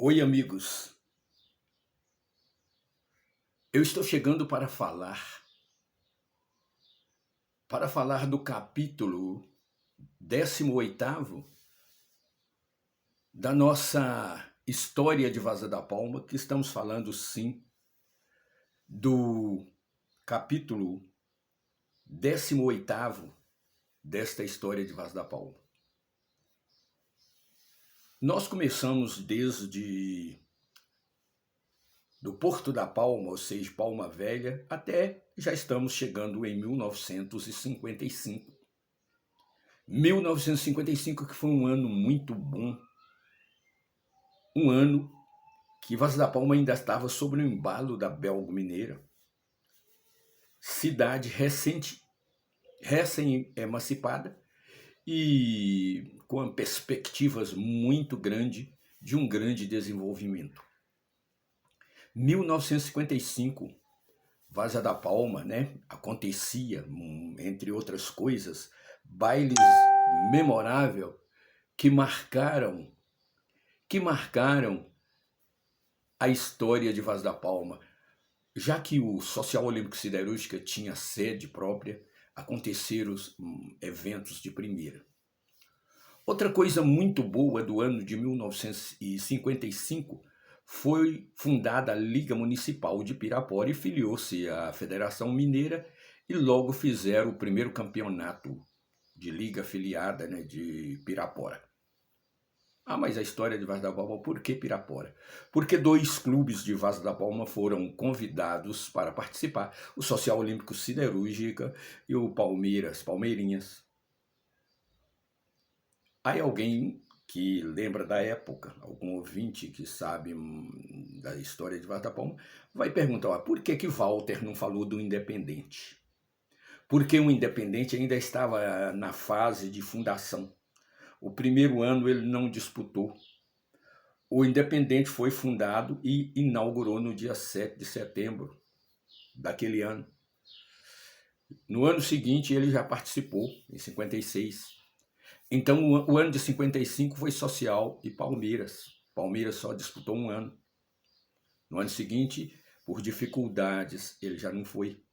Oi, amigos. Eu estou chegando para falar do capítulo 18º da nossa história de Vaza da Palma, que estamos falando sim do capítulo 18º desta história de Vaza da Palma. Nós começamos desde do Porto da Palma, ou seja, Palma Velha, até já estamos chegando em 1955. 1955, que foi um ano muito bom, um ano que Vaz da Palma ainda estava sob o embalo da Belgo-Mineira, cidade recém-emancipada e com perspectivas muito grandes de um grande desenvolvimento. 1955, Vaz da Palma, acontecia, entre outras coisas, bailes memoráveis que marcaram a história de Vaz da Palma, já que o Social Olímpico Siderúrgica tinha sede própria, aconteceram eventos de primeira. Outra coisa muito boa do ano de 1955 foi fundada a Liga Municipal de Pirapora e filiou-se à Federação Mineira e logo fizeram o primeiro campeonato de liga afiliada, de Pirapora. Mas a história de Vaz da Palma, por que Pirapora? Porque dois clubes de Vaz da Palma foram convidados para participar, o Social Olímpico Siderúrgica e o Palmeirinhas. Aí alguém que lembra da época, algum ouvinte que sabe da história de Vaz da Palma, vai perguntar, por que Walter não falou do Independente? Porque o Independente ainda estava na fase de fundação. O primeiro ano ele não disputou. O Independente foi fundado e inaugurou no dia 7 de setembro daquele ano. No ano seguinte ele já participou, em 56. Então o ano de 55 foi Social e Palmeiras. Palmeiras só disputou um ano. No ano seguinte, por dificuldades, ele já não foi.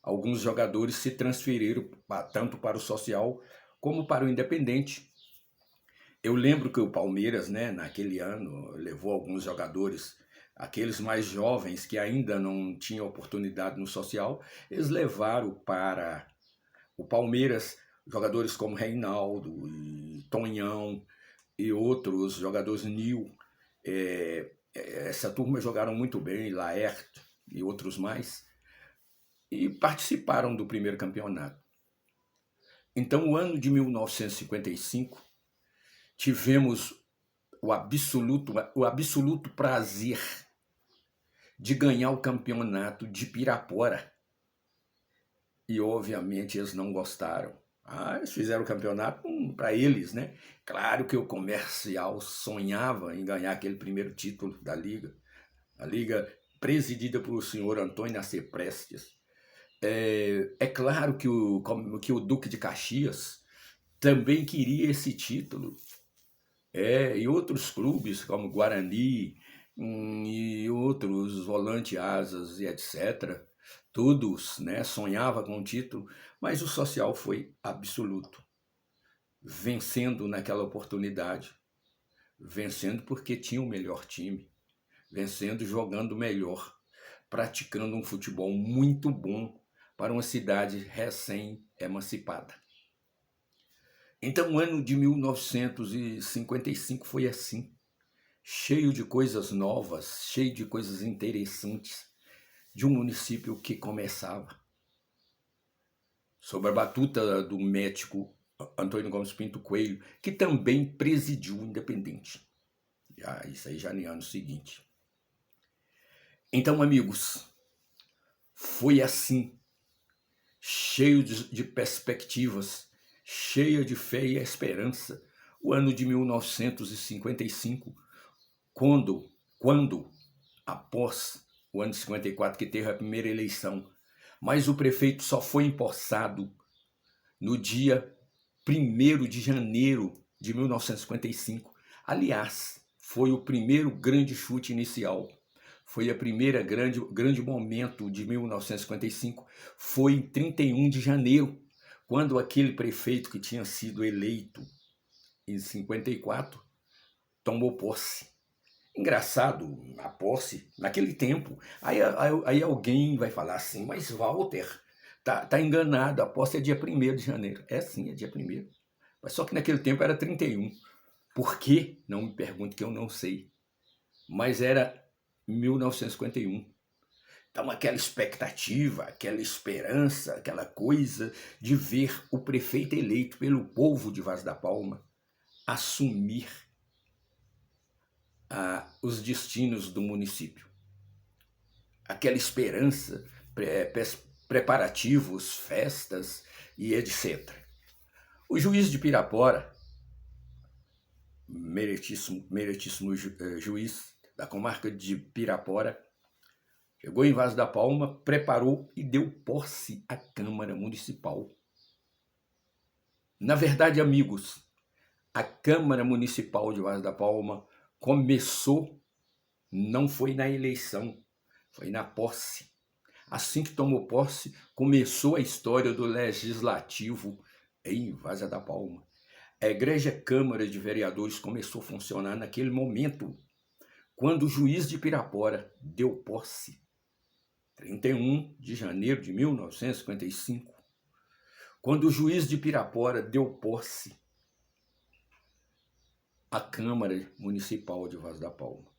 Alguns jogadores se transferiram tanto para o Social como para o Independente. Eu lembro que o Palmeiras, naquele ano, levou alguns jogadores, aqueles mais jovens que ainda não tinham oportunidade no Social, eles levaram para o Palmeiras jogadores como Reinaldo, e Tonhão e outros jogadores Nil. Essa turma jogaram muito bem, Laerte e outros mais, e participaram do primeiro campeonato. Então, o ano de 1955, tivemos o absoluto prazer de ganhar o campeonato de Pirapora. E, obviamente, eles não gostaram. Eles fizeram o campeonato para eles, Claro que o Comercial sonhava em ganhar aquele primeiro título da Liga. A Liga presidida por senhor Antônio Nascer Prestes. É claro que o Duque de Caxias também queria esse título. E outros clubes, como Guarani e outros, Volante Asas e etc., todos sonhavam com o título, mas o Social foi absoluto, vencendo naquela oportunidade, vencendo porque tinha o melhor time, vencendo jogando melhor, praticando um futebol muito bom para uma cidade recém-emancipada. Então o ano de 1955 foi assim, cheio de coisas novas, cheio de coisas interessantes, de um município que começava. Sob a batuta do médico Antônio Gomes Pinto Coelho, que também presidiu o Independente. Isso aí já no ano seguinte. Então, amigos, foi assim, cheio de perspectivas, cheia de fé e esperança, o ano de 1955, quando após o ano de 54, que teve a primeira eleição, mas o prefeito só foi empossado no dia 1º de janeiro de 1955. Aliás, foi o primeiro grande chute inicial. Foi a primeira grande momento de 1955, foi em 31 de janeiro, quando aquele prefeito que tinha sido eleito em 54 tomou posse. Engraçado, a posse, naquele tempo. Aí alguém vai falar assim, mas Walter, tá enganado, a posse é dia 1º de janeiro. É sim, é dia 1º. Mas só que naquele tempo era 31. Por quê? Não me pergunte que eu não sei. Mas era 1951. Então aquela expectativa, aquela esperança, aquela coisa de ver o prefeito eleito pelo povo de Vaz da Palma assumir os destinos do município. Aquela esperança, preparativos, festas e etc. O juiz de Pirapora, meritíssimo juiz da comarca de Pirapora, chegou em Vaz da Palma, preparou e deu posse à Câmara Municipal. Na verdade, amigos, a Câmara Municipal de Vaz da Palma começou, não foi na eleição, foi na posse. Assim que tomou posse, começou a história do legislativo em Vaz da Palma. A Igreja Câmara de Vereadores começou a funcionar naquele momento, quando o juiz de Pirapora deu posse, 31 de janeiro de 1955. Quando o juiz de Pirapora deu posse à Câmara Municipal de Vaz da Palma.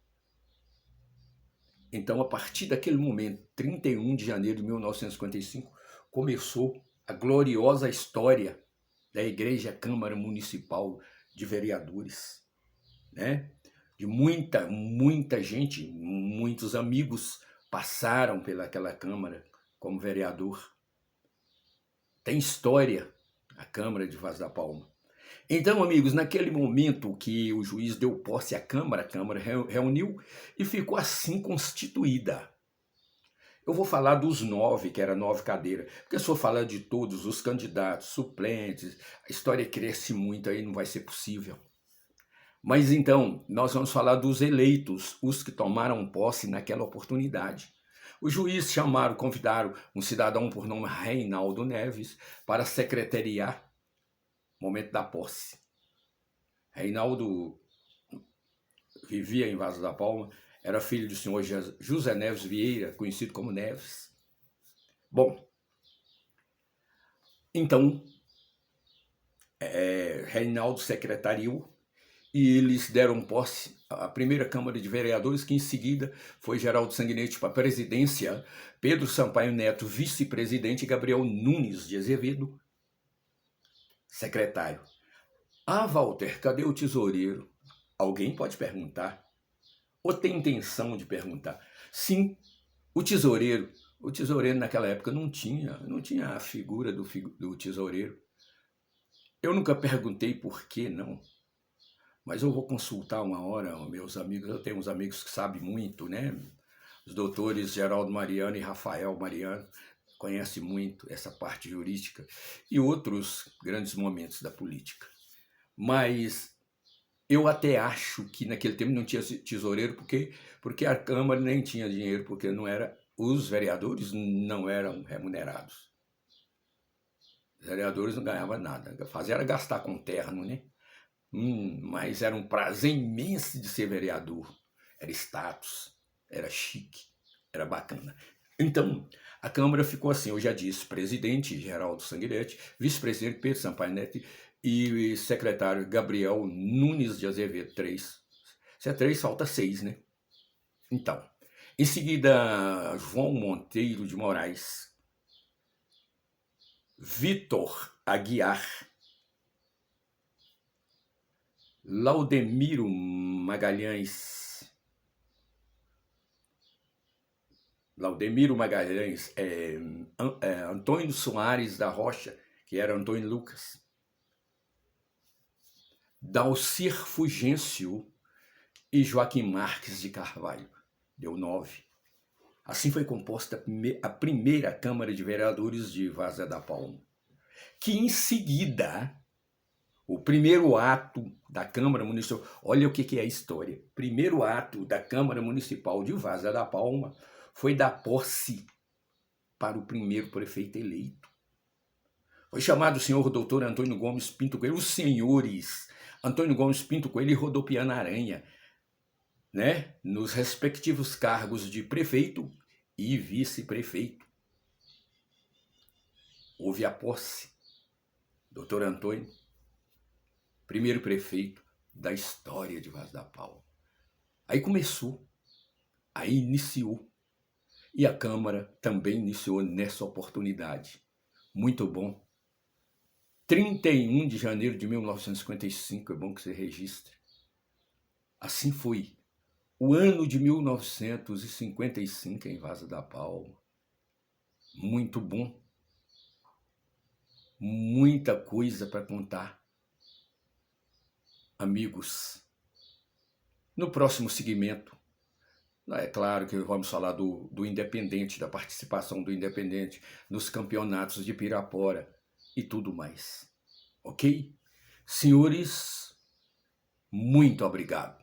Então, a partir daquele momento, 31 de janeiro de 1955, começou a gloriosa história da Igreja Câmara Municipal de Vereadores, né? De muita gente, muitos amigos passaram pelaquela Câmara como vereador. Tem história a Câmara de Vaz da Palma. Então, amigos, naquele momento que o juiz deu posse à Câmara, a Câmara reuniu e ficou assim constituída. Eu vou falar dos 9, que era 9 cadeiras, porque se eu falar de todos os candidatos, suplentes, a história cresce muito, aí não vai ser possível. Mas então, nós vamos falar dos eleitos, os que tomaram posse naquela oportunidade. Os juízes convidaram um cidadão por nome Reinaldo Neves para secretariar o momento da posse. Reinaldo vivia em Vaz da Palma, era filho do senhor José Neves Vieira, conhecido como Neves. Bom, então, Reinaldo secretariou e eles deram posse à primeira Câmara de Vereadores, que em seguida foi Geraldo Sanguinetti para a presidência, Pedro Sampaio Neto, vice-presidente, e Gabriel Nunes de Azevedo, secretário. Walter, cadê o tesoureiro? Alguém pode perguntar, ou tem intenção de perguntar. Sim, o tesoureiro naquela época não tinha a figura do tesoureiro. Eu nunca perguntei por que não, mas eu vou consultar uma hora, meus amigos, eu tenho uns amigos que sabem muito, né? Os doutores Geraldo Mariano e Rafael Mariano conhecem muito essa parte jurídica e outros grandes momentos da política. Mas eu até acho que naquele tempo não tinha tesoureiro, porque a Câmara nem tinha dinheiro, porque os vereadores não eram remunerados. Os vereadores não ganhavam nada. Fazer era gastar com terno, né? Mas era um prazer imenso de ser vereador. Era status, era chique, era bacana. Então, a Câmara ficou assim, eu já disse, presidente Geraldo Sanguinetti, vice-presidente Pedro Sampaio Neto e secretário Gabriel Nunes de Azevedo, 3. Se é 3, falta 6, né? Então, em seguida, João Monteiro de Moraes, Vitor Aguiar, Laudemiro Magalhães, Antônio Soares da Rocha, que era Antônio Lucas, Dalcir Fugêncio e Joaquim Marques de Carvalho, deu 9. Assim foi composta a primeira Câmara de Vereadores de Vaz da Palma, que em seguida O primeiro ato da Câmara Municipal, olha o que é a história. Primeiro ato da Câmara Municipal de Vaza da Palma foi dar posse para o primeiro prefeito eleito. Foi chamado o senhor doutor Antônio Gomes Pinto Coelho, os senhores Antônio Gomes Pinto Coelho e Rodopiana Aranha, né, nos respectivos cargos de prefeito e vice-prefeito. Houve a posse. Doutor Antônio, primeiro prefeito da história de Vaz da Palma. Aí começou, aí iniciou. E a Câmara também iniciou nessa oportunidade. Muito bom. 31 de janeiro de 1955, é bom que você registre. Assim foi o ano de 1955 em Vaza da Palma. Muito bom. Muita coisa para contar. Amigos, no próximo segmento, é claro que vamos falar do Independente, da participação do Independente nos campeonatos de Pirapora e tudo mais. Ok? Senhores, muito obrigado.